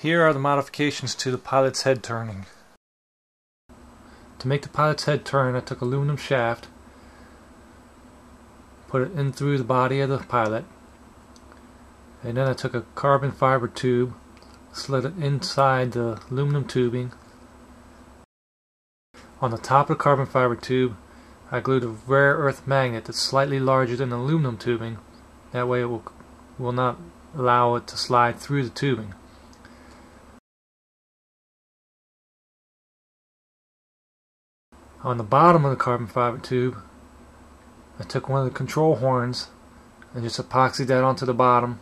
Here are the modifications to the pilot's head turning. To make the pilot's head turn, I took aluminum shaft, put it in through the body of the pilot, and then I took a carbon fiber tube, slid it inside the aluminum tubing. On the top of the carbon fiber tube, I glued a rare earth magnet that's slightly larger than the aluminum tubing. That way it will not allow it to slide through the tubing. On the bottom of the carbon fiber tube, I took one of the control horns and just epoxied that onto the bottom,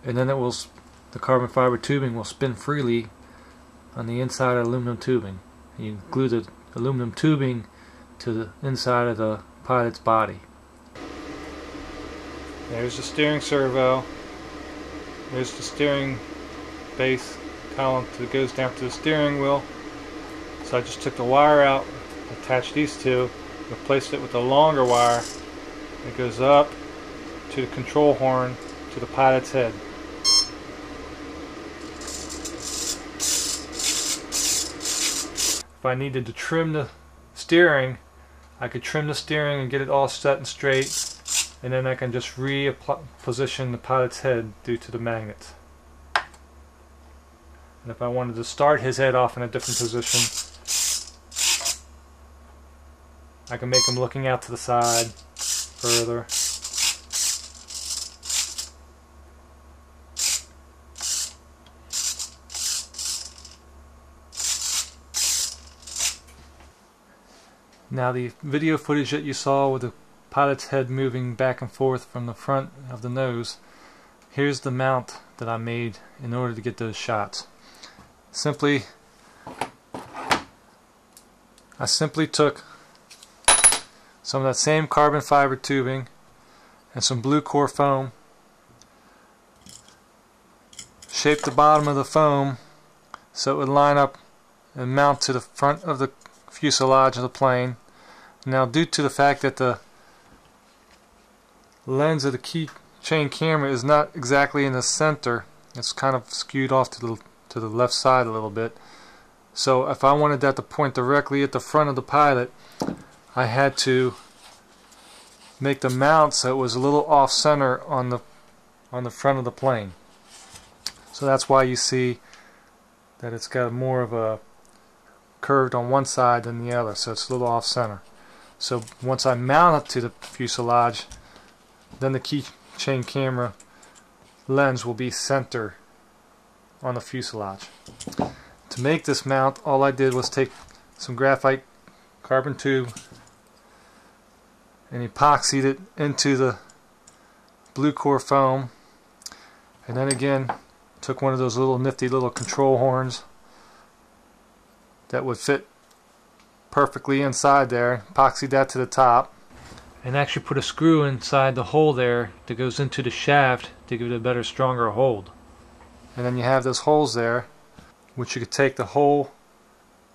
and then the carbon fiber tubing will spin freely on the inside of the aluminum tubing. You glue the aluminum tubing to the inside of the pilot's body. There's the steering servo. There's the steering base column that goes down to the steering wheel. So I just took the wire out, attached these two, replaced it with a longer wire that goes up to the control horn to the pilot's head. If I needed to trim the steering, I could trim the steering and get it all set and straight, and then I can just reposition the pilot's head due to the magnets. And if I wanted to start his head off in a different position, I can make him looking out to the side further. Now the video footage that you saw with the pilot's head moving back and forth from the front of the nose, here's the mount that I made in order to get those shots. I simply took some of that same carbon fiber tubing and some blue core foam, shaped the bottom of the foam so it would line up and mount to the front of the fuselage of the plane. Now, due to the fact that the lens of the keychain camera is not exactly in the center, it's kind of skewed off to the left side a little bit. So if I wanted that to point directly at the front of the pilot, I had to make the mount so it was a little off center on the front of the plane. So that's why you see that it's got more of a curved on one side than the other, so it's a little off center. So once I mount it to the fuselage, then the keychain camera lens will be center on the fuselage. To make this mount, all I did was take some graphite carbon tube and epoxied it into the blue core foam, and then again took one of those little nifty little control horns that would fit perfectly inside there, epoxied that to the top, and actually put a screw inside the hole there that goes into the shaft to give it a better, stronger hold. And then you have those holes there, which you could take the hole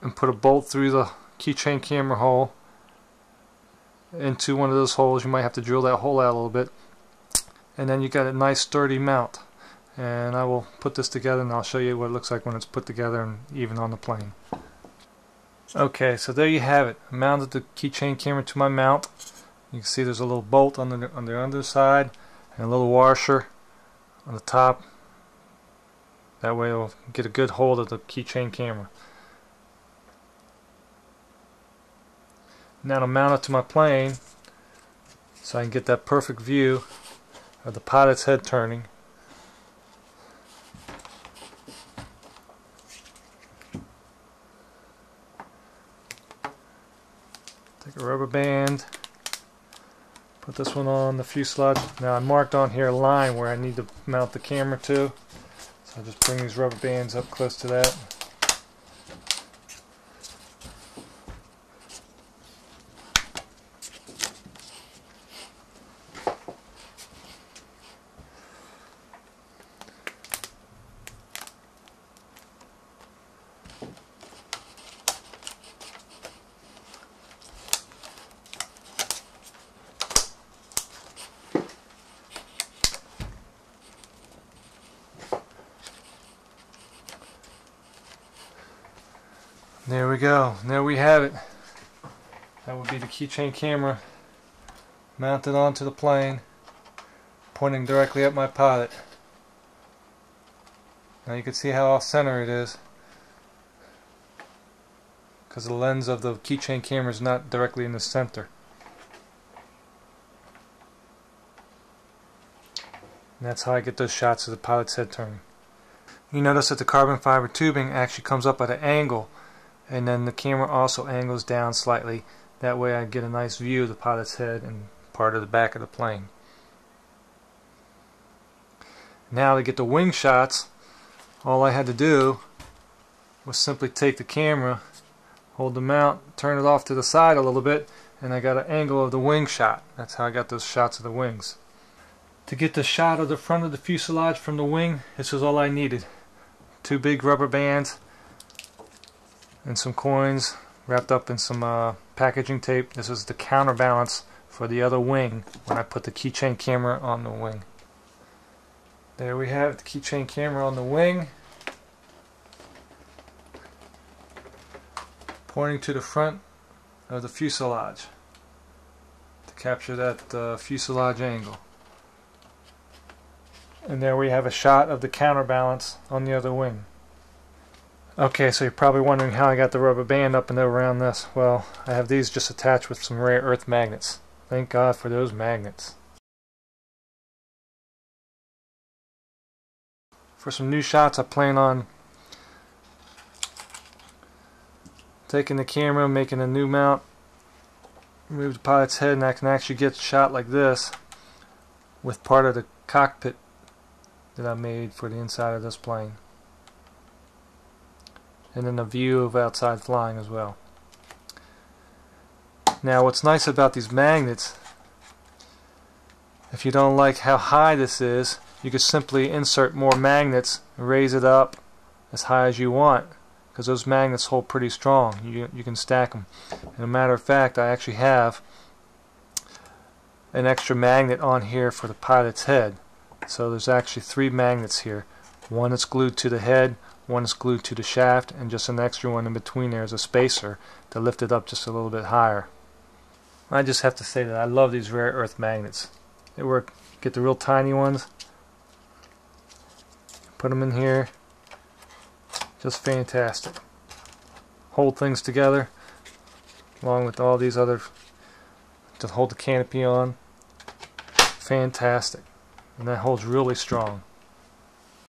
and put a bolt through the keychain camera hole into one of those holes. You might have to drill that hole out a little bit, and then you got a nice sturdy mount. And I will put this together and I'll show you what it looks like when it's put together and even on the plane. Okay, so there you have it. I mounted the keychain camera to my mount. You can see there's a little bolt on the underside and a little washer on the top. That way it'll get a good hold of the keychain camera. Now to mount it to my plane so I can get that perfect view of the pilot's head turning. Take a rubber band, put this one on the fuselage. Now I marked on here a line where I need to mount the camera to, so I just bring these rubber bands up close to that. There we go. There we have it. That would be the keychain camera mounted onto the plane, pointing directly at my pilot. Now you can see how off center it is, because the lens of the keychain camera is not directly in the center. And that's how I get those shots of the pilot's head turning. You notice that the carbon fiber tubing actually comes up at an angle, and then the camera also angles down slightly. That way I get a nice view of the pilot's head and part of the back of the plane. Now to get the wing shots, all I had to do was simply take the camera, hold the mount, turn it off to the side a little bit, and I got an angle of the wing shot. That's how I got those shots of the wings. To get the shot of the front of the fuselage from the wing, this is all I needed. 2 big rubber bands and some coins wrapped up in some packaging tape. This is the counterbalance for the other wing when I put the keychain camera on the wing. There we have the keychain camera on the wing, pointing to the front of the fuselage to capture that fuselage angle. And there we have a shot of the counterbalance on the other wing. Okay, so you're probably wondering how I got the rubber band up and around this. Well, I have these just attached with some rare earth magnets. Thank God for those magnets. For some new shots, I plan on taking the camera, making a new mount, move the pilot's head, and I can actually get a shot like this with part of the cockpit that I made for the inside of this plane, and then a view of outside flying as well. Now what's nice about these magnets, if you don't like how high this is, you can simply insert more magnets and raise it up as high as you want, because those magnets hold pretty strong. You can stack them. And a matter of fact, I actually have an extra magnet on here for the pilot's head. So there's actually 3 magnets here. One is glued to the head, one is glued to the shaft, and just an extra one in between there is a spacer to lift it up just a little bit higher. I just have to say that I love these rare earth magnets. They work. Get the real tiny ones, put them in here, just fantastic. Hold things together along with all these other to hold the canopy on. Fantastic. And that holds really strong.